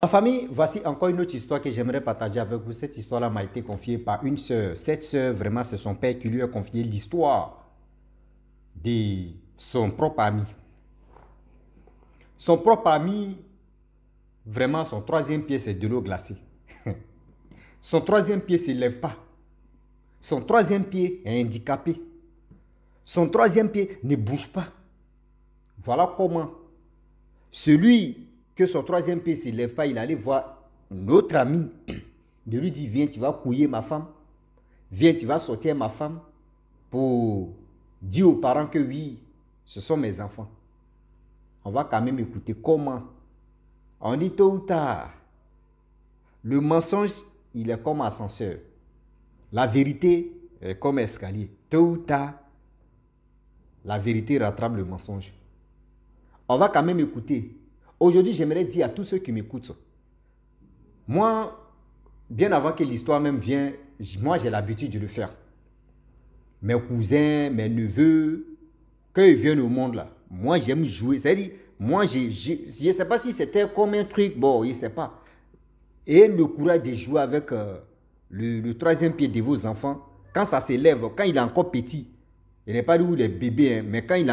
Ma famille, voici encore une autre histoire que j'aimerais partager avec vous. Cette histoire-là m'a été confiée par une sœur. Cette sœur, vraiment, c'est son père qui lui a confié l'histoire de son propre ami. Son propre ami, vraiment, son troisième pied, c'est de l'eau glacée. Son troisième pied ne se lève pas. Son troisième pied est handicapé. Son troisième pied ne bouge pas. Voilà comment celui que son troisième pied ne se lève pas, il allait voir notre ami. De lui dire, viens, tu vas couiller ma femme. Viens, tu vas sortir ma femme pour dire aux parents que oui, ce sont mes enfants. On va quand même écouter comment. On dit tôt ou tard, le mensonge, il est comme ascenseur. La vérité est comme escalier. Tôt ou tard, la vérité rattrape le mensonge. On va quand même écouter. Aujourd'hui, j'aimerais dire à tous ceux qui m'écoutent, moi, bien avant que l'histoire même vienne, moi j'ai l'habitude de le faire. Mes cousins, mes neveux, quand ils viennent au monde là, moi j'aime jouer. C'est-à-dire, moi je ne sais pas si c'était comme un truc, bon, je ne sais pas. Et le courage de jouer avec le troisième pied de vos enfants, quand ça s'élève, quand il est encore petit, il n'est pas où les bébés, hein, mais quand il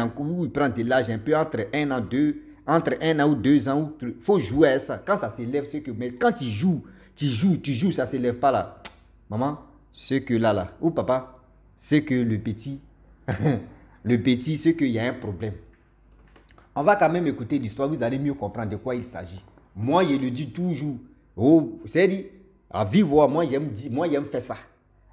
prend de l'âge un peu entre 1 an, 2, entre 1 an ou 2 ans, il faut jouer à ça. Quand ça s'élève, c'est que, mais quand tu joues, ça ne s'élève pas là. Maman, c'est que là, ou papa, c'est que le petit, le petit, c'est qu'il y a un problème. On va quand même écouter l'histoire, vous allez mieux comprendre de quoi il s'agit. Moi, je le dis toujours. Oh, c'est dit, à vivre, moi, j'aime faire ça.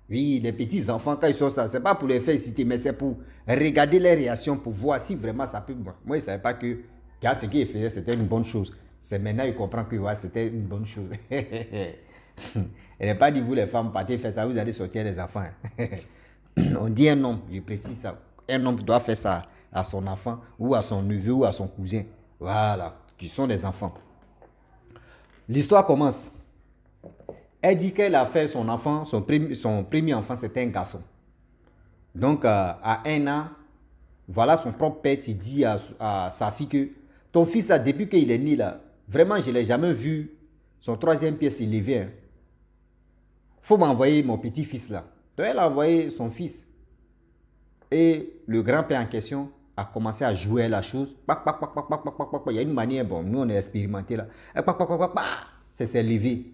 Oui, les petits enfants, quand ils sont ça, c'est pas pour les faire citer, mais c'est pour regarder les réactions, pour voir si vraiment ça peut. Moi, je ne savais pas que ce qu'il faisait, c'était une bonne chose. C'est maintenant qu'il comprend que ouais, c'était une bonne chose. Elle n'est pas dit, vous les femmes, partez faire ça, vous allez sortir les enfants. On dit un homme, je précise ça. Un homme doit faire ça à son enfant, ou à son neveu, ou à son cousin. Voilà, qui sont des enfants. L'histoire commence. Elle dit qu'elle a fait son enfant, son premier enfant, c'était un garçon. Donc, à 1 an, voilà son propre père qui dit à sa fille que ton fils, là, depuis qu'il est né, là, vraiment, je ne l'ai jamais vu son troisième pied s'élever. Il faut m'envoyer mon petit-fils là. Donc, elle a envoyé son fils. Et le grand-père en question a commencé à jouer la chose. Il y a une manière, bon, nous on est expérimenté là. Ça s'est levé.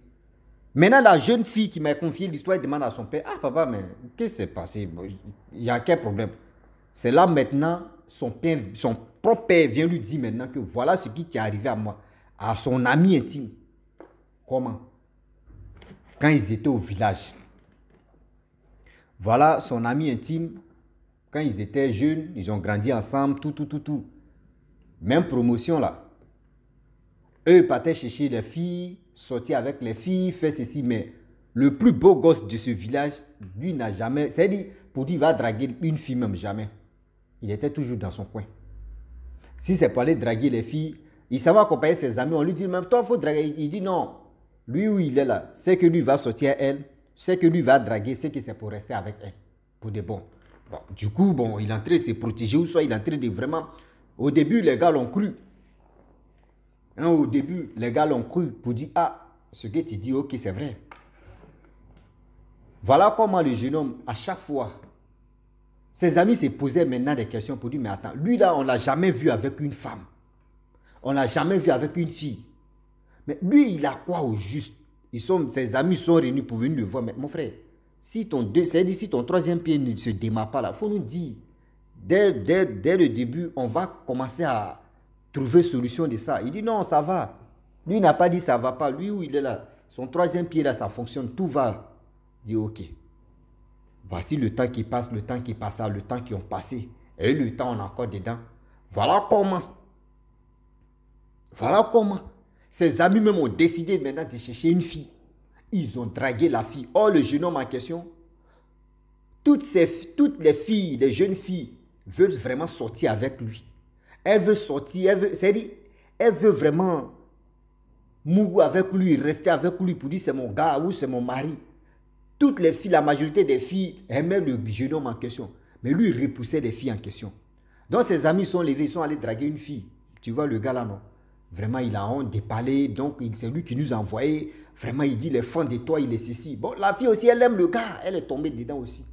Maintenant, la jeune fille qui m'a confié l'histoire, elle demande à son père, ah papa, mais qu'est-ce qui s'est passé? Il y a quel problème? C'est là maintenant, son propre père vient lui dire maintenant que voilà ce qui est arrivé à moi, à son ami intime. Comment? Quand ils étaient au village. Voilà son ami intime, quand ils étaient jeunes, ils ont grandi ensemble, tout. Même promotion là. Eux partaient chercher des filles, sortir avec les filles, faire ceci, mais le plus beau gosse de ce village, lui n'a jamais, c'est-à-dire, pour dire, il va draguer une fille même, jamais. Il était toujours dans son coin. Si c'est pour aller draguer les filles, il savait accompagner ses amis, on lui dit, même toi, il faut draguer. Il dit non. Lui où il est là, c'est que lui va sortir elle, c'est que lui va draguer, c'est que c'est pour rester avec elle. Pour de bon. Bon, du coup, bon, il est en train de se protéger, ou soit il est en train de vraiment... Au début, les gars l'ont cru. Hein, au début, les gars l'ont cru pour dire, ah, ce que tu dis, ok, c'est vrai. Voilà comment le jeune homme, à chaque fois, ses amis se posaient maintenant des questions pour dire, mais attends, lui là, on ne l'a jamais vu avec une femme. On ne l'a jamais vu avec une fille. Mais lui, il a quoi au juste? Ses amis sont réunis pour venir le voir. Mais mon frère, si ton troisième pied ne se démarre pas là, il faut nous dire, dès le début, on va commencer à trouver solution de ça. Il dit non, ça va. Lui, il n'a pas dit ça va pas. Lui, où il est là, son troisième pied là, ça fonctionne, tout va. Il dit ok. Voici le temps qui passe, le temps qui passa, le temps qui ont passé. Et le temps, on est encore dedans. Voilà comment. Voilà comment. Ses amis même ont décidé maintenant de chercher une fille. Ils ont dragué la fille. Or, le jeune homme en question, toutes les filles, les jeunes filles, veulent vraiment sortir avec lui. Elle veut sortir, c'est-à-dire, elle veut vraiment mourir avec lui, rester avec lui pour dire c'est mon gars ou c'est mon mari. Toutes les filles, la majorité des filles aimaient le jeune homme en question. Mais lui, il repoussait les filles en question. Donc ses amis sont levés, ils sont allés draguer une fille. Tu vois le gars là, non? Vraiment, il a honte de parler. Donc, c'est lui qui nous a envoyé. Vraiment, il dit, les fans de toi, il est ceci. Bon, la fille aussi, elle aime le gars. Elle est tombée dedans aussi.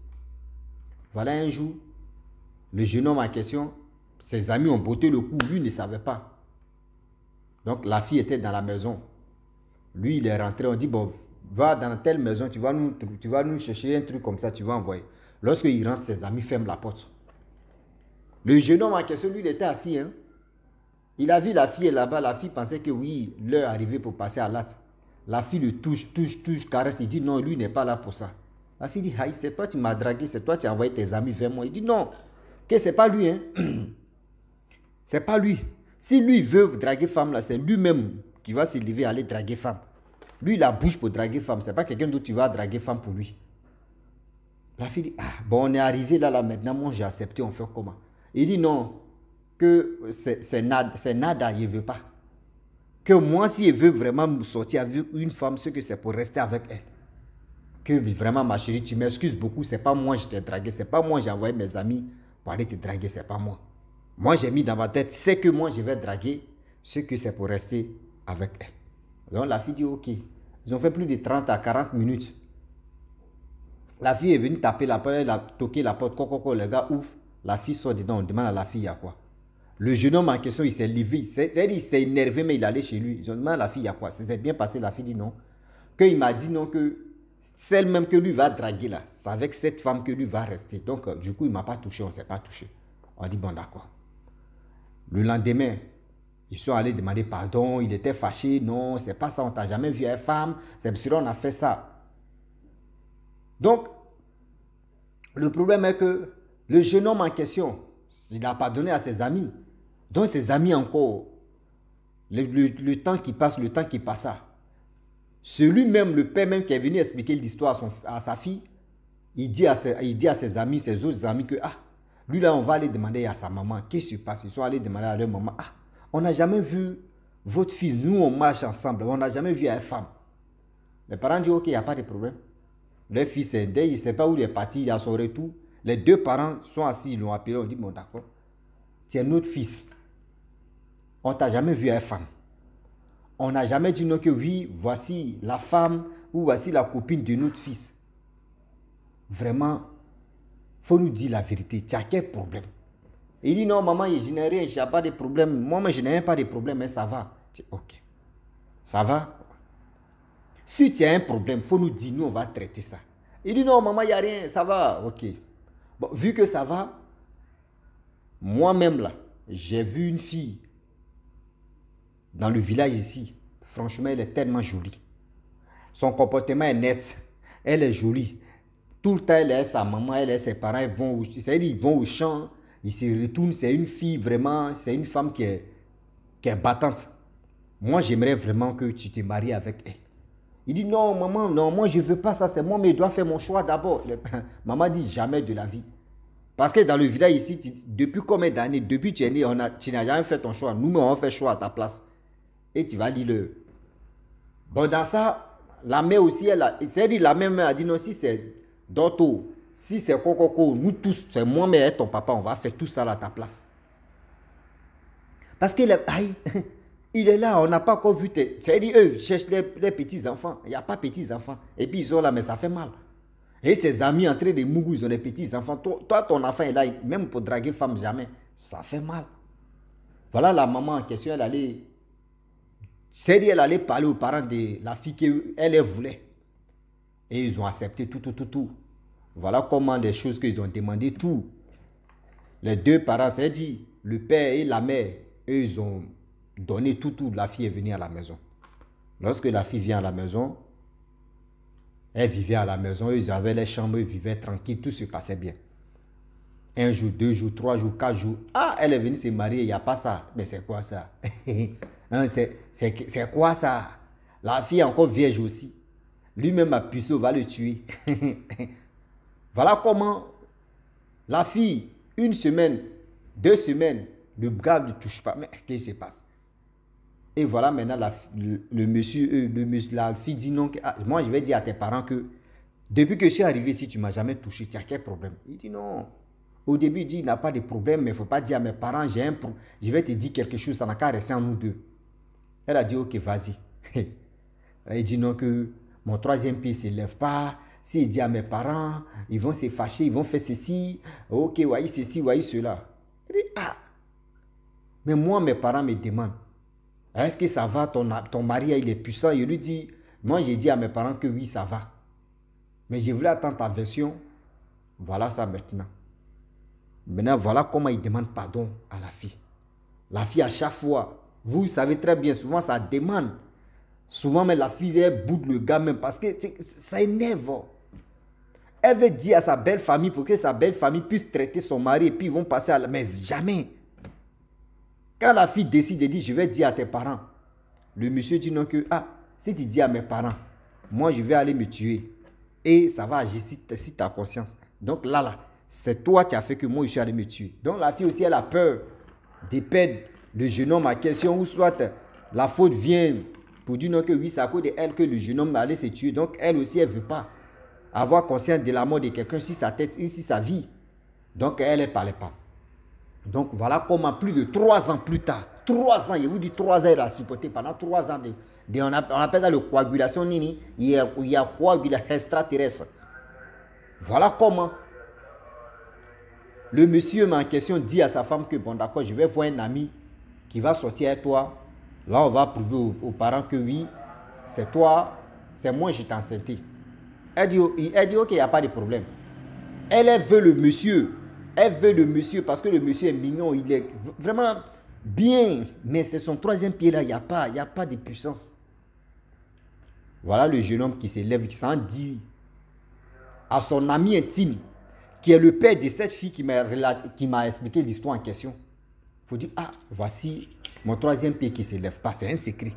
Voilà un jour, le jeune homme en question, ses amis ont botté le coup. Lui ne savait pas. Donc, la fille était dans la maison. Lui, il est rentré. On dit, bon, va dans telle maison. Tu vas nous chercher un truc comme ça. Tu vas envoyer. Lorsqu'il rentre, ses amis ferment la porte. Le jeune homme en question, lui, il était assis. Hein. Il a vu la fille là-bas. La fille pensait que oui, l'heure arrivait pour passer à l'acte. La fille le touche, caresse. Il dit non, lui n'est pas là pour ça. La fille dit, aïe, c'est toi qui m'as dragué, c'est toi qui as envoyé tes amis vers moi. Il dit non, que c'est pas lui. Hein. C'est pas lui. Si lui veut draguer femme, là, c'est lui-même qui va se lever et aller draguer femme. Lui, il a bouche pour draguer femme. C'est pas quelqu'un d'autre qui va draguer femme pour lui. La fille dit, ah, bon, on est arrivé là, maintenant, moi j'ai accepté, on fait comment? Il dit non, que c'est nada, il ne veut pas. Que moi, si il veut vraiment sortir avec une femme, c'est que c'est pour rester avec elle. Que vraiment, ma chérie, tu m'excuses beaucoup, c'est pas moi je t'ai dragué, c'est pas moi j'ai envoyé mes amis pour aller te draguer, c'est pas moi. Moi, j'ai mis dans ma tête, c'est que moi je vais draguer, ce que c'est pour rester avec elle. Donc la fille dit ok. Ils ont fait plus de 30 à 40 minutes. La fille est venue taper la porte, elle a toqué la porte, coco, le gars ouvre. La fille sort dedans, on demande à la fille il y a quoi. Le jeune homme en question, il s'est levé, il s'est énervé, mais il allait chez lui. Ils ont demandé à la fille il y a quoi. Ça s'est bien passé, la fille dit non. Qu'il m'a dit non, que celle même que lui va draguer là, c'est avec cette femme que lui va rester. Donc du coup, il ne m'a pas touché, on ne s'est pas touché. On dit bon d'accord. Le lendemain, ils sont allés demander pardon, il était fâché, non, c'est pas ça, on t'a jamais vu une femme, c'est parce qu'on a fait ça. Donc, le problème est que le jeune homme en question, il n'a pas donné à ses amis. Donc ses amis encore, le temps qui passe, le temps qui passa. Celui-même, le père même qui est venu expliquer l'histoire à sa fille, il dit à ses amis, ses autres amis que, ah, lui là, on va aller demander à sa maman, qu'est-ce qui se passe? Ils sont allés demander à leur maman, ah, on n'a jamais vu votre fils, nous on marche ensemble, on n'a jamais vu une femme. Les parents disent, ok, il n'y a pas de problème. Le fils, il ne sait pas où il est parti, il a son retour. Les deux parents sont assis, ils l'ont appelé, on dit, bon d'accord, c'est notre fils. On t'a jamais vu une femme. On n'a jamais dit non que oui, voici la femme ou voici la copine de notre fils. Vraiment, il faut nous dire la vérité. Tu as quel problème? Il dit non, maman, je n'ai rien, je n'ai pas de problème. Moi, je n'ai pas de problème, mais ça va. Je dis, ok. Ça va? Si tu as un problème, il faut nous dire, nous, on va traiter ça. Il dit non, maman, il n'y a rien, ça va. Ok. Bon, vu que ça va, moi-même là, j'ai vu une fille dans le village ici. Franchement, elle est tellement jolie. Son comportement est net. Elle est jolie. Tout le temps, elle est sa maman, elle est ses parents. Ils vont au champ, ils se retournent. C'est une fille vraiment, c'est une femme qui est battante. Moi, j'aimerais vraiment que tu te maries avec elle. Il dit non, maman, non, moi, je ne veux pas ça. C'est moi, mais je dois faire mon choix d'abord. Maman dit jamais de la vie. Parce que dans le village ici, depuis combien d'années, depuis que tu es né, tu n'as jamais fait ton choix. Nous, on fait choix à ta place. Et tu vas lire le... Bon, dans ça, la mère aussi, c'est-à-dire la mère a dit non, si c'est d'autres, si c'est Coco, nous tous, c'est moi, mais ton papa, on va faire tout ça à ta place. Parce qu'il il est là, on n'a pas encore vu. C'est-à-dire, eux cherchent les petits-enfants. Il n'y a pas petits-enfants. Et puis ils sont là, mais ça fait mal. Et ses amis en train de mougou, ils ont des petits-enfants. Toi, ton enfant est là, même pour draguer femme, jamais. Ça fait mal. Voilà la maman en question, elle allait... C'est-à-dire, elle allait parler aux parents de la fille qu'elle voulait. Et ils ont accepté tout. Voilà comment les choses qu'ils ont demandé, tout. Les deux parents, c'est-à-dire le père et la mère, eux, ils ont donné tout. La fille est venue à la maison. Lorsque la fille vient à la maison, elle vivait à la maison, ils avaient les chambres, ils vivaient tranquilles, tout se passait bien. 1 jour, 2 jours, 3 jours, 4 jours. Ah, elle est venue se marier, il n'y a pas ça. Mais c'est quoi ça? Hein, c'est quoi ça? La fille est encore vierge aussi. Lui-même a pucé, on va le tuer. Voilà comment la fille, 1 semaine, 2 semaines, le gars ne touche pas. Mais qu'est-ce qui se passe? Et voilà maintenant la fille dit non. Moi, je vais dire à tes parents que depuis que je suis arrivé ici, tu ne m'as jamais touché. Tu as quel problème? Il dit non. Au début, il dit il n'a pas de problème, mais il ne faut pas dire à mes parents, je vais te dire quelque chose, ça n'a qu'à rester en nous deux. Elle a dit, ok, vas-y. Elle dit non, que mon troisième pied ne se lève pas. S'il dit à mes parents, ils vont se fâcher, ils vont faire ceci. Ok, voyez ceci, voyez cela. Elle dit, ah. Mais moi, mes parents me demandent, est-ce que ça va, ton mari, il est puissant? Je lui dis, moi, j'ai dit à mes parents que oui, ça va. Mais je voulais attendre ta version. Voilà ça maintenant. Maintenant, voilà comment il demande pardon à la fille. La fille, à chaque fois, vous savez très bien, souvent, ça demande. Souvent, mais la fille, elle boude le gars même parce que ça énerve. Elle veut dire à sa belle famille pour que sa belle famille puisse traiter son mari et puis ils vont passer à la... Mais jamais. Quand la fille décide de dire, je vais dire à tes parents, le monsieur dit non que, ah, si tu dis à mes parents, moi je vais aller me tuer. Et ça va agir si ta conscience. Donc là, c'est toi qui as fait que moi je suis allé me tuer. Donc la fille aussi, elle a peur de perdre le jeune homme à question, ou soit la faute vient pour dire non que oui, c'est à cause d'elle que le jeune homme allait se tuer. Donc elle aussi, elle ne veut pas avoir conscience de la mort de quelqu'un sur sa tête, ici sa vie. Donc elle ne parlait pas. Donc voilà comment plus de 3 ans plus tard, 3 ans, je vous dis 3 ans, il a supporté pendant 3 ans on appelle ça la coagulation, il y a coagulation extraterrestre. Voilà comment le monsieur en question dit à sa femme que bon d'accord, je vais voir un ami qui va sortir avec toi. Là on va prouver aux parents que oui, c'est toi, c'est moi qui t'ai enceinté. Elle dit ok, il n'y a pas de problème. Elle veut le monsieur. Elle veut le monsieur parce que le monsieur est mignon, il est vraiment bien. Mais c'est son troisième pied là, il n'y a pas de puissance. Voilà le jeune homme qui se lève, qui s'en dit à son ami intime, qui est le père de cette fille qui m'a expliqué l'histoire en question. Il faut dire, ah, voici mon troisième pied qui ne se lève pas, c'est un secret.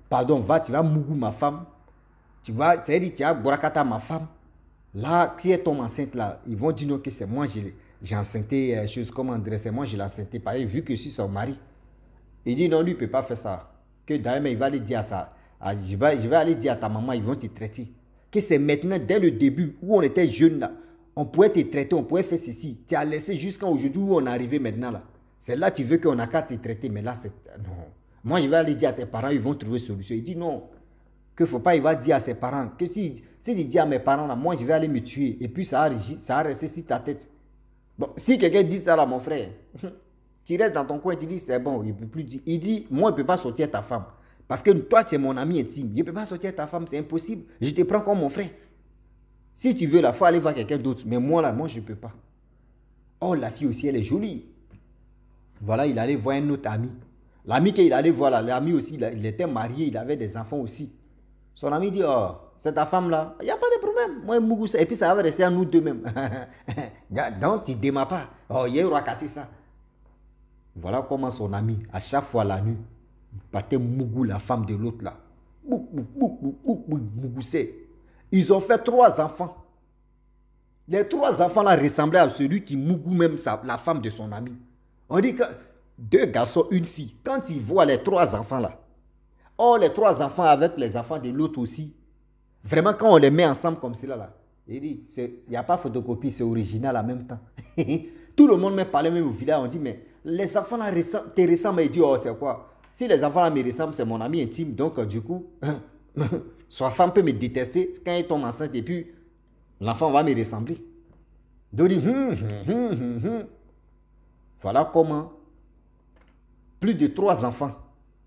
Pardon, tu vas mougou ma femme. Tu vas borakata ma femme. Là, si elle tombe enceinte là, ils vont dire non que c'est moi j'ai enceinté, comment dire, c'est moi j'ai l'enceinté, pareil, vu que je suis son mari. Il dit non, lui, il ne peut pas faire ça. Que d'ailleurs, il va aller dire à ça. Je vais aller dire à ta maman, ils vont te traiter. Que c'est maintenant, dès le début, où on était jeune là, on pouvait te traiter, on pouvait faire ceci. Tu as laissé jusqu'à aujourd'hui où on est arrivé maintenant là. C'est là que tu veux qu'on a qu'à te traiter, mais là, c'est... Non. Moi, je vais aller dire à tes parents, ils vont trouver une solution. Il dit non, qu'il ne faut pas, il va dire à ses parents, que si tu dis à mes parents là, moi, je vais aller me tuer, et puis ça a resté sur ta tête. Bon, si quelqu'un dit ça là, mon frère, tu restes dans ton coin, tu dis c'est bon, il ne peut plus dire. Il dit, moi, je ne peux pas sortir ta femme. Parce que toi, tu es mon ami intime. Je ne peux pas sortir ta femme, c'est impossible. Je te prends comme mon frère. Si tu veux, il faut aller voir quelqu'un d'autre. Mais moi, là, moi, je ne peux pas. Oh, la fille aussi, elle est jolie. Voilà, il allait voir un autre ami. L'ami qu'il allait voir là, l'ami aussi, il était marié, il avait des enfants aussi. Son ami dit, oh, c'est ta femme là, il n'y a pas de problème. Moi, Mougou, et puis ça va rester à nous deux mêmes. Donc, tu ne démarres pas. Oh, il y aura cassé ça. Voilà comment son ami, à chaque fois la nuit, il battait Mougou, la femme de l'autre là. Mougou, c'est. Ils ont fait 3 enfants. Les 3 enfants là ressemblaient à celui qui Mougou même la femme de son ami. On dit que 2 garçons, une fille. Quand ils voient les 3 enfants là, oh, les 3 enfants avec les enfants de l'autre aussi. Vraiment, quand on les met ensemble comme cela là, il dit, il n'y a pas photocopie, c'est original en même temps. Tout le monde me parlait même au village, on dit, mais les enfants là te ressemblent. Il dit, oh, c'est quoi? Si les enfants là me ressemblent, c'est mon ami intime. Donc, du coup, sa femme peut me détester quand il tombe enceinte et puis l'enfant va me ressembler. Donc, il dit, voilà comment plus de 3 enfants.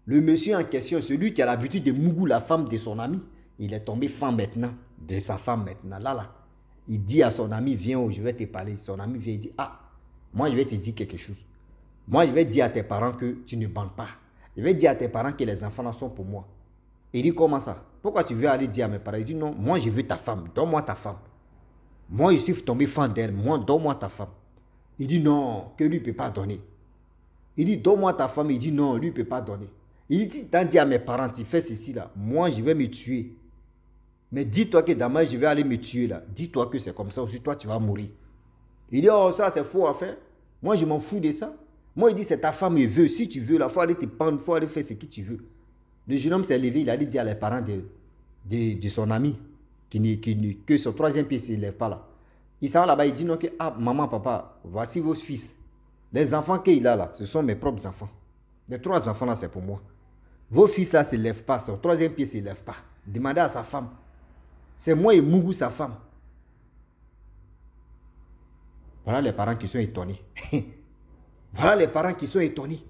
Le monsieur en question, celui qui a l'habitude de mougou la femme de son ami, il est tombé femme maintenant, de sa femme maintenant. Là. Il dit à son ami, viens, je vais te parler. Son ami vient et dit, ah, moi je vais te dire quelque chose. Moi je vais dire à tes parents que tu ne bandes pas. Je vais dire à tes parents que les enfants là sont pour moi. Il dit, comment ça? Pourquoi tu veux aller dire à mes parents? Il dit, non, moi je veux ta femme, donne-moi ta femme. Moi je suis tombé fan d'elle, moi donne-moi ta femme. Il dit, non, que lui ne peut pas donner. Il dit, donne-moi ta femme. Il dit, non, lui ne peut pas donner. Il dit, t'as dit à mes parents, tu fais ceci là, moi je vais me tuer. Mais dis-toi que demain je vais aller me tuer là. Dis-toi que c'est comme ça, aussi toi tu vas mourir. Il dit, oh ça c'est faux à faire. Moi je m'en fous de ça. Moi il dit, c'est ta femme, il veut. Si tu veux, il faut aller te pendre, il faut aller faire ce que tu veux. Le jeune homme s'est levé, il a dit à les parents de son ami que son 3e pied ne se lève pas là. Il s'en va là-bas, il dit, non, que, ah maman, papa, voici vos fils. Les enfants qu'il a là, ce sont mes propres enfants. Les 3 enfants là, c'est pour moi. Vos fils là ne se lèvent pas, son troisième pied ne se lève pas. Demandez à sa femme. C'est moi et Mougou, sa femme. Voilà les parents qui sont étonnés. Voilà les parents qui sont étonnés.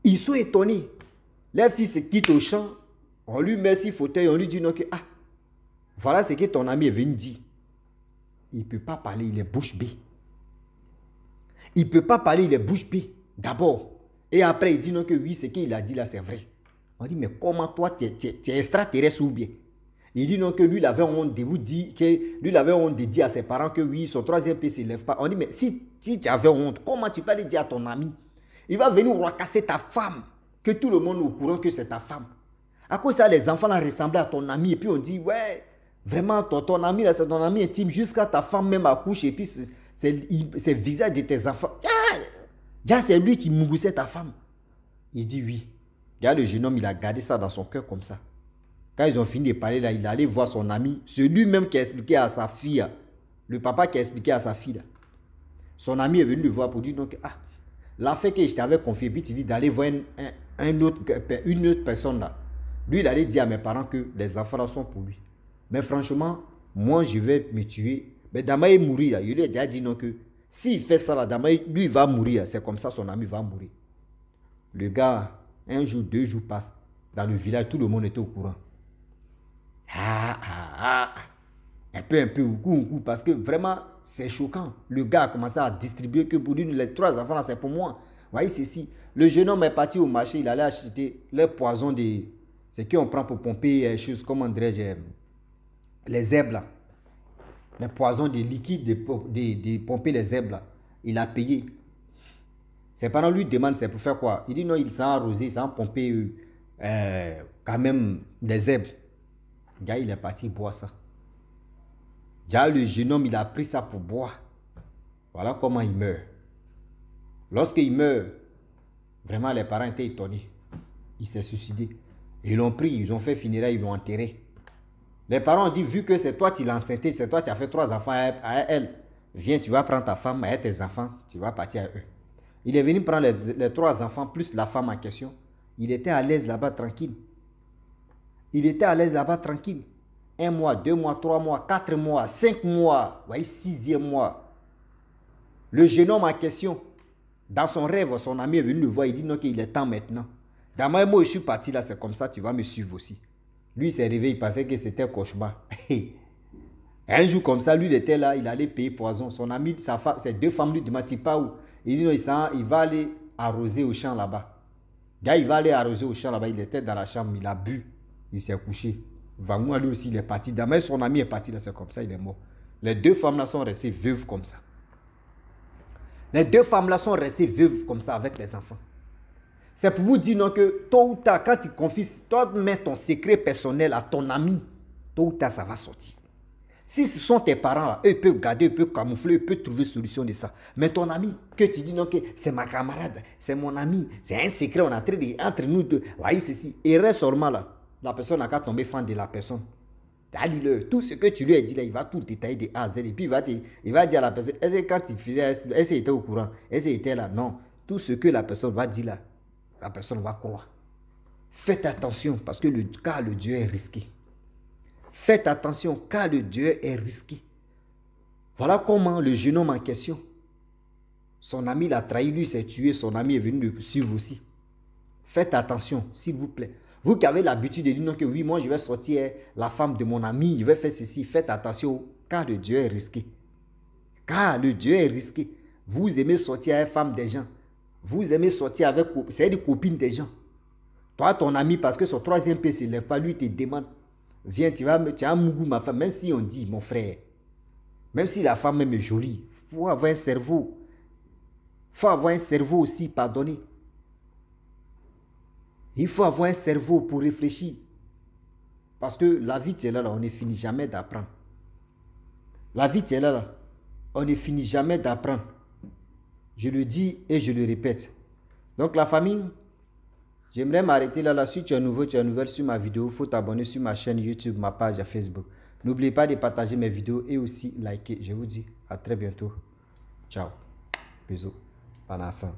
Ils sont étonnés. Les fils se quittent au champ. On lui met sur fauteuil, on lui dit non que voilà ce que ton ami est venu dire. Il ne peut pas parler, il est bouche bée. Il ne peut pas parler, il est bouche bée. D'abord. Et après, il dit non que oui, ce qu'il a dit là, c'est vrai. On dit, mais comment toi, tu es extraterrestre ou bien? Il dit non que lui, il avait honte de vous dire, que lui, il avait honte de dire à ses parents que oui, son troisième pied ne se lève pas. On dit, mais si tu avais honte, comment tu peux aller dire à ton ami? Il va venir racasser ta femme, que tout le monde est au courant que c'est ta femme. À cause de ça, les enfants là ressemblaient à ton ami. Et puis on dit, ouais, vraiment, ton ami là, c'est ton ami intime, jusqu'à ta femme même accouche. Et puis c'est le visage de tes enfants. Déjà, c'est lui qui mougoussait ta femme. Il dit oui. Regarde, le jeune homme, il a gardé ça dans son cœur comme ça. Quand ils ont fini de parler là, il est allé voir son ami. C'est lui-même qui a expliqué à sa fille. Le papa qui a expliqué à sa fille là. Son ami est venu le voir pour dire donc, l'affaire que je t'avais confiée, puis tu dis d'aller voir une autre personne là. Lui, il allait dire à mes parents que les enfants là sont pour lui. Mais franchement, moi, je vais me tuer. Mais Damaye mourir là. Il lui a déjà dit non que s'il fait ça là, Damaye, lui, il va mourir. C'est comme ça, son ami va mourir. Le gars, un jour, 2 jours passent. Dans le village, tout le monde était au courant. Un peu, parce que vraiment, c'est choquant. Le gars a commencé à distribuer que pour lui, les 3 enfants là, c'est pour moi. Vous voyez, c'est si. Le jeune homme est parti au marché, il allait acheter le poison de... C'est qu'on prend pour pomper les choses, comment dirais-je, les herbes là. Les poisons de liquide de pomper les herbes là. Il a payé. Ses parents lui demandent c'est pour faire quoi. Il dit non, il s'est arrosé, il s'est pompé quand même les herbes. Le gars, il est parti boire ça. Déjà, le jeune homme, il a pris ça pour boire. Voilà comment il meurt. Lorsqu'il meurt, vraiment, les parents étaient étonnés. Il s'est suicidé. Ils l'ont pris, ils ont fait funérailles, ils l'ont enterré. Les parents ont dit, vu que c'est toi qui l'as enceinté, c'est toi qui as fait 3 enfants à elle. Viens, tu vas prendre ta femme et tes enfants, tu vas partir à eux. Il est venu prendre les 3 enfants plus la femme en question. Il était à l'aise là-bas, tranquille. Il était à l'aise là-bas, tranquille. 1 mois, 2 mois, 3 mois, 4 mois, 5 mois. Vous voyez, 6e mois. Le jeune homme en question, dans son rêve, son ami est venu le voir. Il dit non, qu'il est temps maintenant. Dans moi, je suis parti là, c'est comme ça, tu vas me suivre aussi. Lui, il s'est réveillé, il pensait que c'était un cauchemar. Un jour comme ça, lui, il était là, il allait payer poison. Son ami, sa femme, ses 2 femmes lui demandent, tu pas où? Il dit non, il va aller arroser au champ là-bas. Gars, il va aller arroser au champ là-bas. Il était dans la chambre, il a bu, il s'est couché. Vangoua, lui aussi, il est parti. Demain, son ami est parti là, c'est comme ça, il est mort. Les 2 femmes là sont restées veuves comme ça. Les 2 femmes là sont restées veuves comme ça avec les enfants. C'est pour vous dire non, que tôt ou tard, quand tu confies, toi mets ton secret personnel à ton ami, tôt ou tard, ça va sortir. Si ce sont tes parents là, eux peuvent garder, eux peuvent camoufler, eux peuvent trouver solution de ça. Mais ton ami, que tu dis non, que c'est ma camarade, c'est mon ami, c'est un secret, on a entre nous deux. Voyez ceci. Et reste seulement là, la personne n'a qu'à tomber fan de la personne. Dis-le, tout ce que tu lui as dit là, il va tout détailler de A à Z. Et puis il va dire à la personne, est-ce que quand il faisait, est-ce qu'il était au courant, est-ce qu'il était là? Non. Tout ce que la personne va dire là, la personne va croire. Faites attention parce que car le Dieu est risqué. Faites attention car le Dieu est risqué. Voilà comment le jeune homme en question, son ami l'a trahi, lui s'est tué, son ami est venu le suivre aussi. Faites attention, s'il vous plaît. Vous qui avez l'habitude de dire non que oui, moi je vais sortir la femme de mon ami, je vais faire ceci. Faites attention car le Dieu est risqué. Car le Dieu est risqué. Vous aimez sortir avec femme des gens. Vous aimez sortir avec des copines des gens. Toi, ton ami, parce que son 3e pied ne se lève pas, lui te demande, viens, tu as Mougou, ma femme. Même si on dit, mon frère, même si la femme même est jolie, il faut avoir un cerveau. Il faut avoir un cerveau aussi, pardonnez. Il faut avoir un cerveau pour réfléchir. Parce que la vie, c'est là, on ne finit jamais d'apprendre. La vie, c'est là, on ne finit jamais d'apprendre. Je le dis et je le répète. Donc la famille, j'aimerais m'arrêter là. Si tu es nouveau, tu es nouvelle sur ma vidéo, il faut t'abonner sur ma chaîne YouTube, ma page Facebook. N'oubliez pas de partager mes vidéos et aussi liker. Je vous dis à très bientôt. Ciao. Bisous. Panassa.